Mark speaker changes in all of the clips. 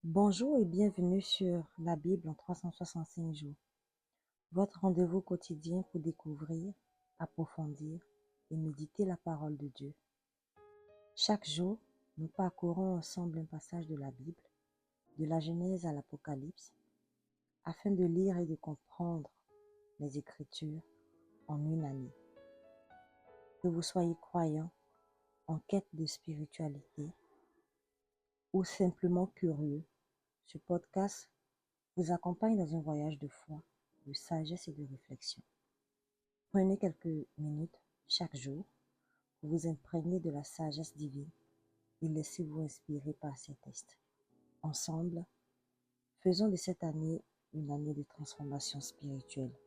Speaker 1: Bonjour et bienvenue sur la Bible en 365 jours, votre rendez-vous quotidien pour découvrir, approfondir et méditer la parole de Dieu. Chaque jour, nous parcourons ensemble un passage de la Bible, de la Genèse à l'Apocalypse, afin de lire et de comprendre les Écritures en une année. Que vous soyez croyant, en quête de spiritualité ou simplement curieux, ce podcast vous accompagne dans un voyage de foi, de sagesse et de réflexion. Prenez quelques minutes chaque jour pour vous imprégner de la sagesse divine et laissez-vous inspirer par ces textes. Ensemble, faisons de cette année une année de transformation spirituelle.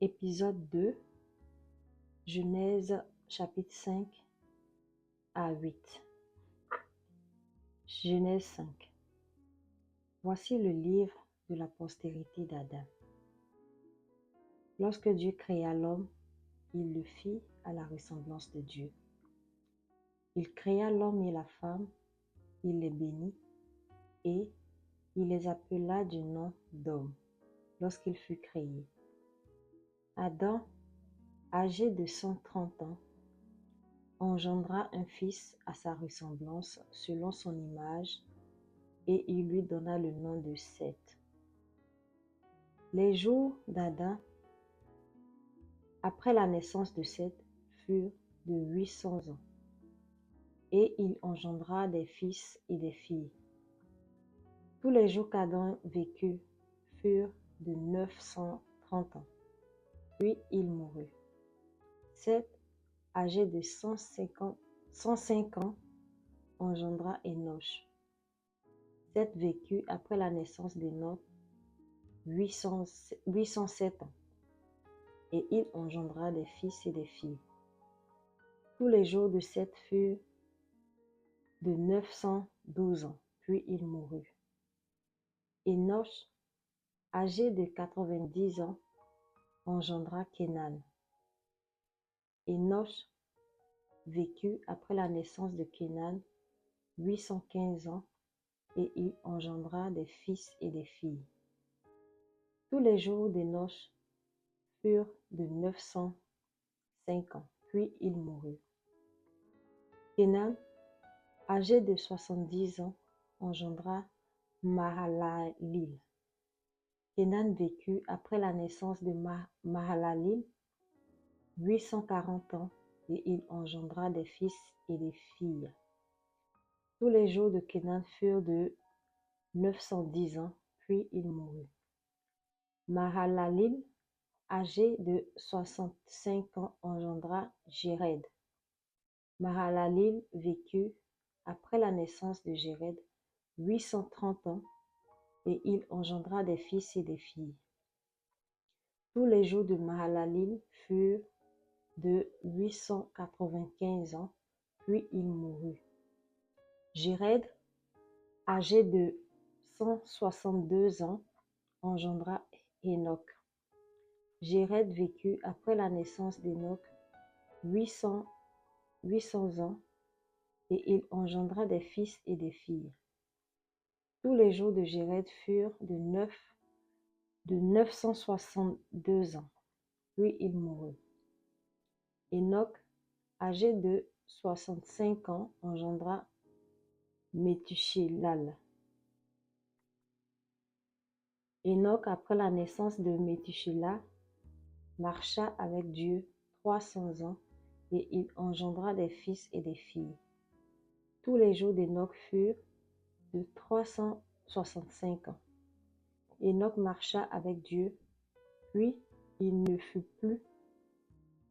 Speaker 1: Épisode 2, Genèse chapitre 5 à 8. Genèse 5. Voici le livre de la postérité d'Adam. Lorsque Dieu créa l'homme, il le fit à la ressemblance de Dieu. Il créa l'homme et la femme, il les bénit et il les appela du nom d'homme lorsqu'il fut créé. Adam, âgé de 130 ans, engendra un fils à sa ressemblance selon son image et il lui donna le nom de Seth. Les jours d'Adam, après la naissance de Seth, furent de 800 ans et il engendra des fils et des filles. Tous les jours qu'Adam vécut furent de 930 ans, puis il mourut. Seth, âgé de 105 ans, engendra Enoch. Seth vécut après la naissance d'Enoch 807 ans, et il engendra des fils et des filles. Tous les jours de Seth furent de 912 ans, puis il mourut. Enoch, âgé de 90 ans, engendra Kénan. Enoch vécut après la naissance de Kénan 815 ans et il engendra des fils et des filles. Tous les jours d'Enoch furent de 905 ans, puis il mourut. Kénan, âgé de 70 ans, engendra Mahalalil. Kénan vécut après la naissance de Mahalalil 840 ans et il engendra des fils et des filles. Tous les jours de Kénan furent de 910 ans, puis il mourut. Mahalalil, âgé de 65 ans, engendra Jéred. Mahalalil vécut après la naissance de Jéred 830 ans et il engendra des fils et des filles. Tous les jours de Mahalalil furent de 895 ans, puis il mourut. Jéred, âgé de 162 ans, engendra Enoch. Jéred vécut après la naissance d'Enoch 800 ans et il engendra des fils et des filles. Tous les jours de Jéred furent de 962 ans, puis il mourut. Enoch, âgé de 65 ans, engendra Métushélal. Enoch, après la naissance de Métushélal, marcha avec Dieu 300 ans et il engendra des fils et des filles. Tous les jours d'Enoch furent de 365 ans. Enoch marcha avec Dieu, puis il ne fut plus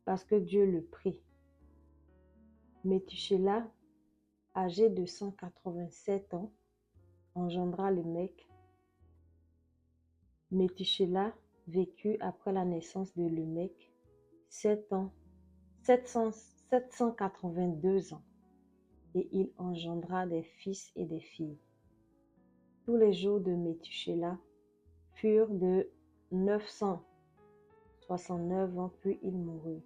Speaker 1: parce que Dieu le prit. Métushélal, âgé de 187 ans, engendra Lémec. Métushélal vécut après la naissance de Lémec 782 ans et il engendra des fils et des filles. Tous les jours de Métushélal furent de 969 ans, puis il mourut.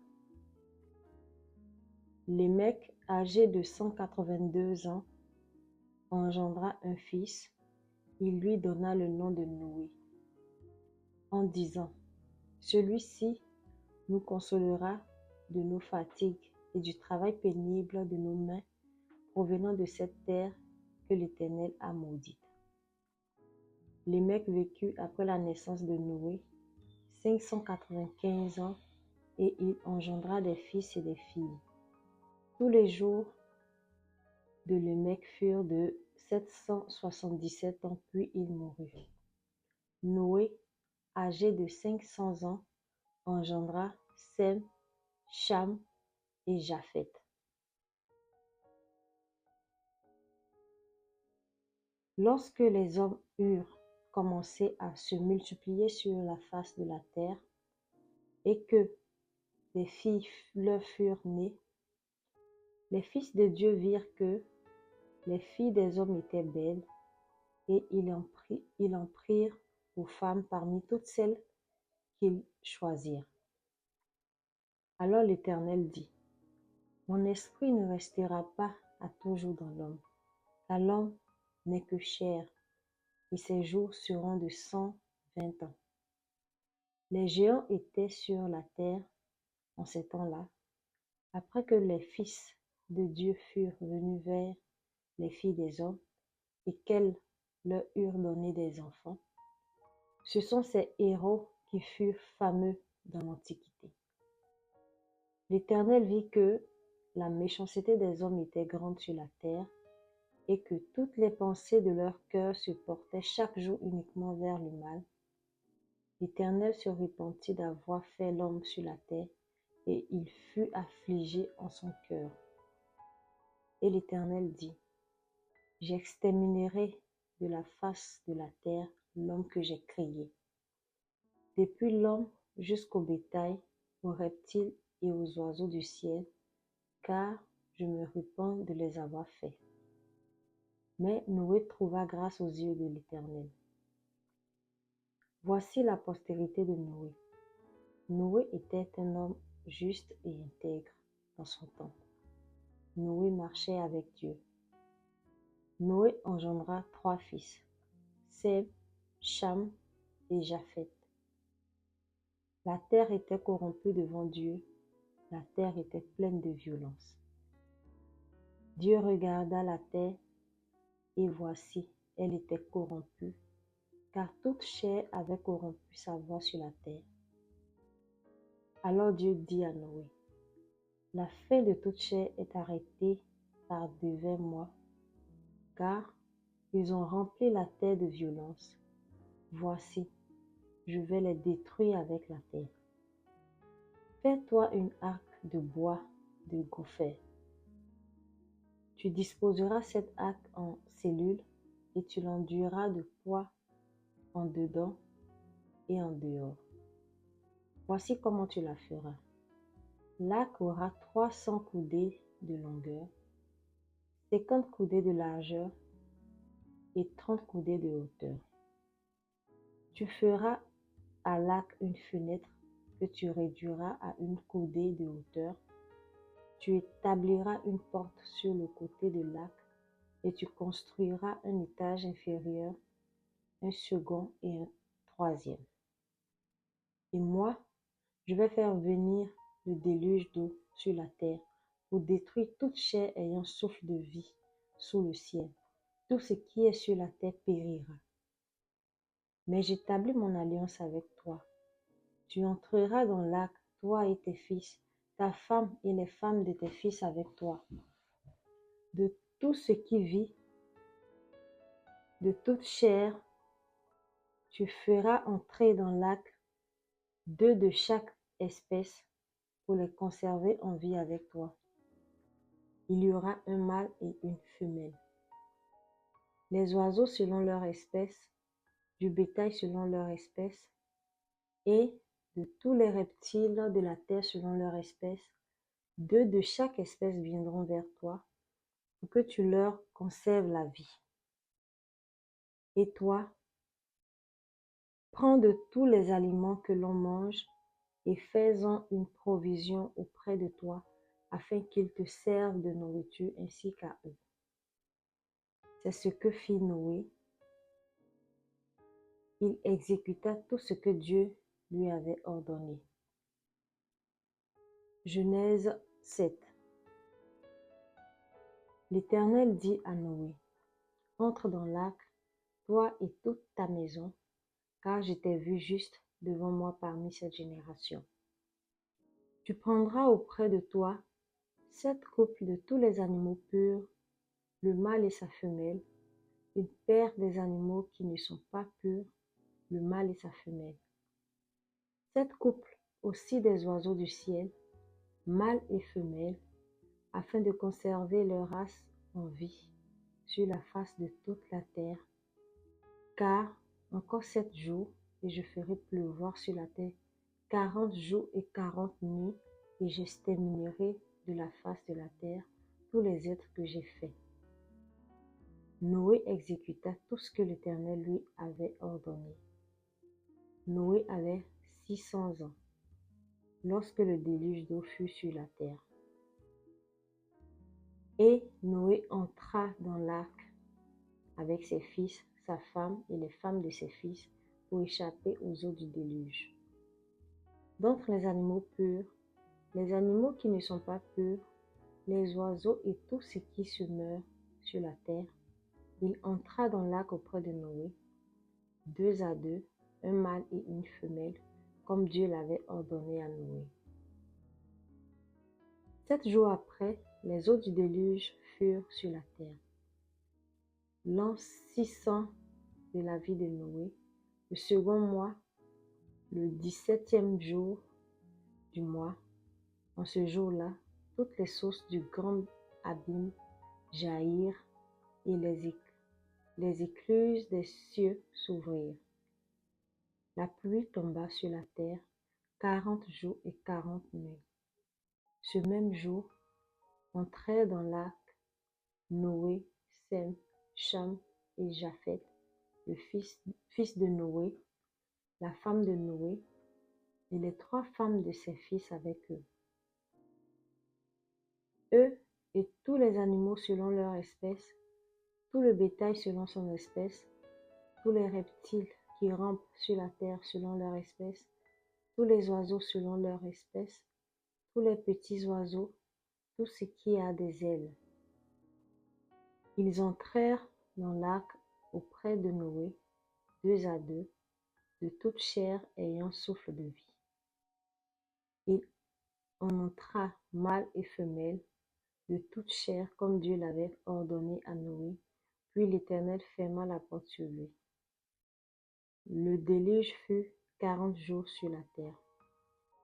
Speaker 1: Lémec, âgé de 182 ans,
Speaker 2: engendra un fils. Il lui donna le nom de Noé, en disant, celui-ci nous consolera de nos fatigues et du travail pénible de nos mains provenant de cette terre que l'Éternel a maudite. Lémec vécut après la naissance de Noé 595 ans et il engendra des fils et des filles. Tous les jours de Lémec furent de 777 ans, puis il mourut. Noé, âgé de 500 ans, engendra Sem, Cham et Japheth. Lorsque les hommes eurent commencé à se multiplier sur la face de la terre et que des filles leur furent nées, les fils de Dieu virent que les filles des hommes étaient belles et ils en prirent pour femmes parmi toutes celles qu'ils choisirent. Alors l'Éternel dit, mon esprit ne restera pas à toujours dans l'homme, car l'homme n'est que chair, et ses jours seront de 120 ans. Les géants étaient sur la terre en ces temps-là, après que les fils de Dieu furent venus vers les filles des hommes, et qu'elles leur eurent donné des enfants. Ce sont ces héros qui furent fameux dans l'Antiquité. L'Éternel vit que la méchanceté des hommes était grande sur la terre, et que toutes les pensées de leur cœur se portaient chaque jour uniquement vers le mal. L'Éternel se repentit d'avoir fait l'homme sur la terre, et il fut affligé en son cœur. Et l'Éternel dit, j'exterminerai de la face de la terre l'homme que j'ai créé, depuis l'homme jusqu'au bétail, aux reptiles et aux oiseaux du ciel, car je me repens de les avoir faits. Mais Noé trouva grâce aux yeux de l'Éternel. Voici la postérité de Noé. Noé était un homme juste et intègre dans son temps. Noé marchait avec Dieu. Noé engendra 3 fils, Sem, Cham et Japheth. La terre était corrompue devant Dieu, la terre était pleine de violence. Dieu regarda la terre, et voici, elle était corrompue, car toute chair avait corrompu sa voie sur la terre. Alors Dieu dit à Noé, la fin de toute chair est arrêtée par devers moi, car ils ont rempli la terre de violence. Voici, je vais les détruire avec la terre. Fais-toi une arche de bois de gopher. Tu disposeras cette arche en cellules et tu l'enduiras de poids en dedans et en dehors. Voici comment tu la feras. L'arche aura 300 coudées de longueur, 50 coudées de largeur et 30 coudées de hauteur. Tu feras à l'arche une fenêtre que tu réduiras à une coudée de hauteur. Tu établiras une porte sur le côté de l'arche et tu construiras un étage inférieur, un second et un troisième. Et moi, je vais faire venir le déluge d'eau sur la terre pour détruire toute chair ayant souffle de vie sous le ciel. Tout ce qui est sur la terre périra. Mais j'établis mon alliance avec toi. Tu entreras dans l'arche, toi et tes fils, ta femme et les femmes de tes fils avec toi. De tout ce qui vit, de toute chair, tu feras entrer dans l'arche 2 de chaque espèce pour les conserver en vie avec toi. Il y aura un mâle et une femelle. Les oiseaux selon leur espèce, du bétail selon leur espèce, et de tous les reptiles de la terre selon leur espèce, 2 de chaque espèce viendront vers toi, pour que tu leur conserves la vie. Et toi, prends de tous les aliments que l'on mange et fais-en une provision auprès de toi, afin qu'ils te servent de nourriture ainsi qu'à eux. C'est ce que fit Noé. Il exécuta tout ce que Dieu lui avait ordonné. Genèse 7. L'Éternel dit à Noé, entre dans l'arc, toi et toute ta maison, car je t'ai vu juste devant moi parmi cette génération. Tu prendras auprès de toi 7 couples de tous les animaux purs, le mâle et sa femelle, une paire des animaux qui ne sont pas purs, le mâle et sa femelle. 7 couples aussi des oiseaux du ciel, mâles et femelles, afin de conserver leur race en vie sur la face de toute la terre. Car encore 7 jours, et je ferai pleuvoir sur la terre 40 jours et 40 nuits, et j'exterminerai de la face de la terre tous les êtres que j'ai faits. Noé exécuta tout ce que l'Éternel lui avait ordonné. Noé avait 600 ans lorsque le déluge d'eau fut sur la terre. Et Noé entra dans l'arc avec ses fils, sa femme et les femmes de ses fils pour échapper aux eaux du déluge. D'entre les animaux purs, les animaux qui ne sont pas purs, les oiseaux et tout ce qui se meurt sur la terre, il entra dans l'arc auprès de Noé, 2 à 2, un mâle et une femelle, comme Dieu l'avait ordonné à Noé. 7 jours après, les eaux du déluge furent sur la terre. L'an 600 de la vie de Noé, le second mois, le 17e jour du mois, en ce jour-là, toutes les sources du grand abîme jaillirent et les écluses des cieux s'ouvrirent. La pluie tomba sur la terre 40 jours et 40 nuits. Ce même jour, entrèrent dans l'arc Noé, Sem, Cham et Japheth, le fils de Noé, la femme de Noé, et les 3 femmes de ses fils avec eux. Eux et tous les animaux selon leur espèce, tout le bétail selon son espèce, tous les reptiles qui rampent sur la terre selon leur espèce, tous les oiseaux selon leur espèce, tous les petits oiseaux, tout ce qui a des ailes. Ils entrèrent dans l'arc auprès de Noé, 2 à 2, de toute chair ayant souffle de vie. Il en entra mâle et femelle, de toute chair comme Dieu l'avait ordonné à Noé, puis l'Éternel ferma la porte sur lui. Le déluge fut 40 jours sur la terre.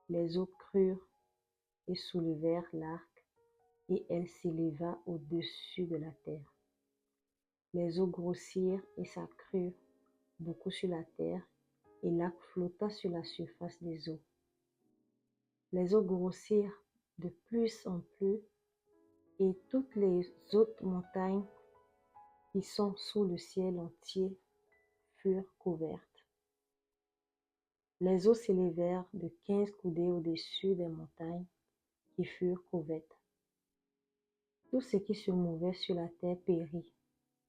Speaker 2: Les eaux crurent et soulevèrent l'arc, et elle s'éleva au-dessus de la terre. Les eaux grossirent et s'accrurent beaucoup sur la terre, et l'arc flotta sur la surface des eaux. Les eaux grossirent de plus en plus, et toutes les autres montagnes qui sont sous le ciel entier furent couvertes. Les eaux s'élevèrent de 15 coudées au-dessus des montagnes qui furent couvertes. Tout ce qui se mouvait sur la terre périt,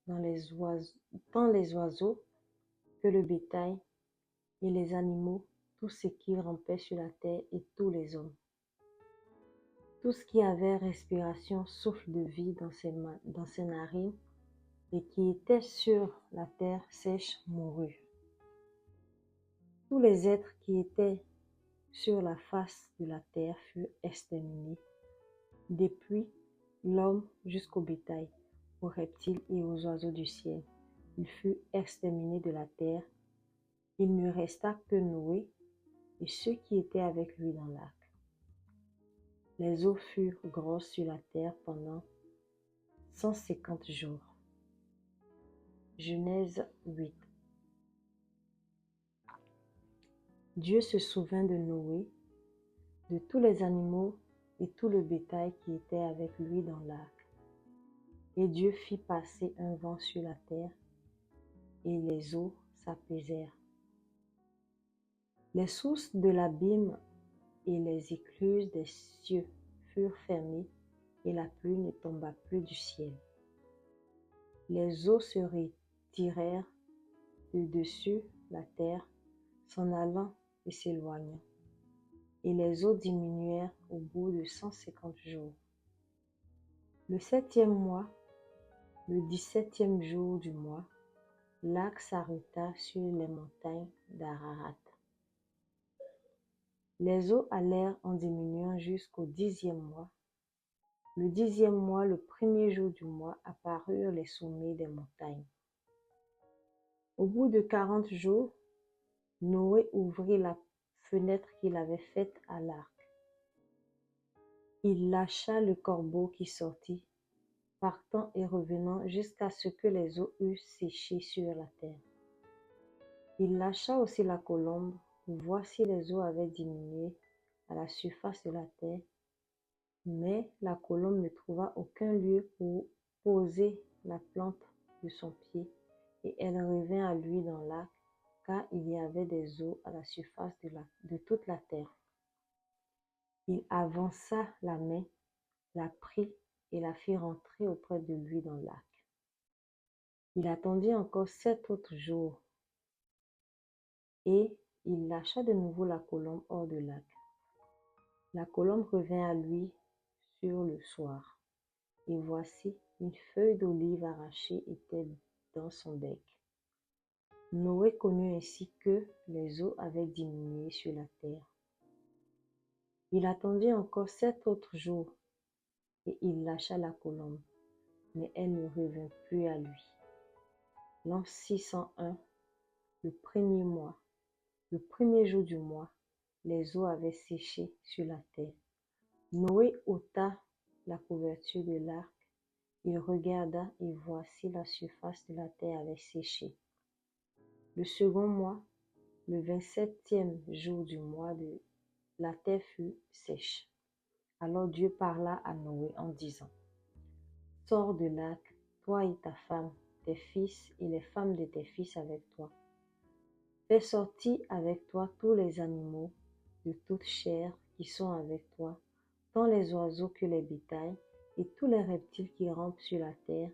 Speaker 2: tant les oiseaux que le bétail et les animaux, tout ce qui rampait sur la terre et tous les hommes. Tout ce qui avait respiration, souffle de vie dans ses narines et qui était sur la terre sèche mourut. Tous les êtres qui étaient sur la face de la terre furent exterminés, depuis l'homme jusqu'au bétail, aux reptiles et aux oiseaux du ciel. Il fut exterminé de la terre. Il ne resta que Noé et ceux qui étaient avec lui dans l'arc. Les eaux furent grosses sur la terre pendant 150 jours. Genèse 8. Dieu se souvint de Noé, de tous les animaux et tout le bétail qui était avec lui dans l'arc. Et Dieu fit passer un vent sur la terre, et les eaux s'apaisèrent. Les sources de l'abîme et les écluses des cieux furent fermées, et la pluie ne tomba plus du ciel. Les eaux se retirèrent de dessus la terre, s'en allant et s'éloignant. Et les eaux diminuèrent au bout de 150 jours. Le 7e mois, le 17e jour du mois, l'arc s'arrêta sur les montagnes d'Ararat. Les eaux allèrent en diminuant jusqu'au 10e mois. Le 10e mois, le 1er jour du mois, apparurent les sommets des montagnes. Au bout de 40 jours, Noé ouvrit la fenêtre qu'il avait faite à l'arc. Il lâcha le corbeau qui sortit, partant et revenant jusqu'à ce que les eaux eussent séché sur la terre. Il lâcha aussi la colombe, voir si les eaux avaient diminué à la surface de la terre, mais la colombe ne trouva aucun lieu pour poser la plante de son pied, et elle revint à lui dans l'arc, car il y avait des eaux à la surface de toute la terre. Il avança la main, la prit et la fit rentrer auprès de lui dans l'arc. Il attendit encore 7 autres jours, et il lâcha de nouveau la colombe hors de l'arc. La colombe revint à lui sur le soir, et voici, une feuille d'olive arrachée était dans son bec. Noé connut ainsi que les eaux avaient diminué sur la terre. Il attendit encore 7 autres jours, et il lâcha la colombe, mais elle ne revint plus à lui. L'an 601, le 1er mois, le 1er jour du mois, les eaux avaient séché sur la terre. Noé ôta la couverture de l'arc. Il regarda et voici la surface de la terre avait séché. Le second mois, le 27e jour du mois, la terre fut sèche. Alors Dieu parla à Noé en disant: Sors de l'arc, toi et ta femme, tes fils et les femmes de tes fils avec toi. Fais sortir avec toi tous les animaux de toute chair qui sont avec toi, tant les oiseaux que les bétails, et tous les reptiles qui rampent sur la terre,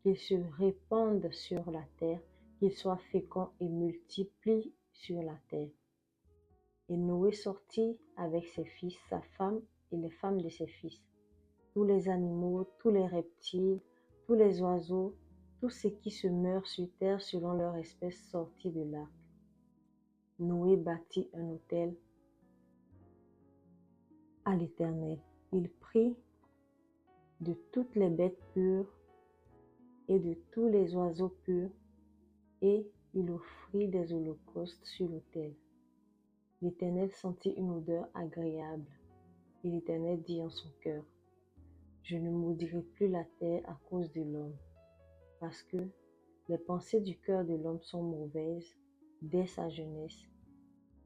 Speaker 2: qu'ils se répandent sur la terre, qu'ils soient féconds et multiplient sur la terre. Et Noé sortit avec ses fils, sa femme et les femmes de ses fils. Tous les animaux, tous les reptiles, tous les oiseaux, tout ce qui se meurt sur terre selon leur espèce sortit de l'arc. Noé bâtit un autel à l'Éternel. Il prit de toutes les bêtes pures et de tous les oiseaux purs, et il offrit des holocaustes sur l'autel. L'Éternel sentit une odeur agréable, et l'Éternel dit en son cœur: Je ne maudirai plus la terre à cause de l'homme, parce que les pensées du cœur de l'homme sont mauvaises dès sa jeunesse,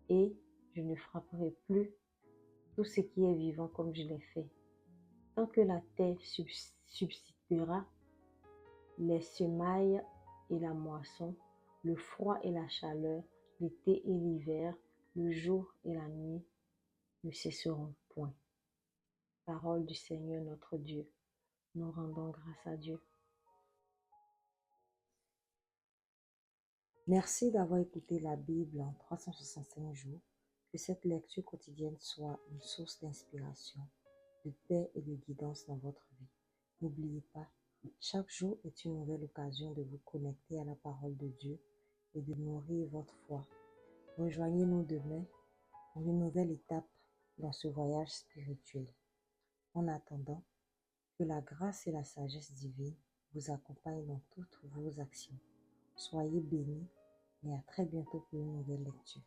Speaker 2: et je ne frapperai plus tout ce qui est vivant comme je l'ai fait. Tant que la terre subsistera, les semailles et la moisson, le froid et la chaleur, l'été et l'hiver, le jour et la nuit ne cesseront point. Parole du Seigneur notre Dieu. Nous rendons grâce à Dieu.
Speaker 1: Merci d'avoir écouté la Bible en 365 jours. Que cette lecture quotidienne soit une source d'inspiration, de paix et de guidance dans votre vie. N'oubliez pas, chaque jour est une nouvelle occasion de vous connecter à la parole de Dieu et de nourrir votre foi. Rejoignez-nous demain pour une nouvelle étape dans ce voyage spirituel. En attendant, que la grâce et la sagesse divine vous accompagnent dans toutes vos actions. Soyez bénis et à très bientôt pour une nouvelle lecture.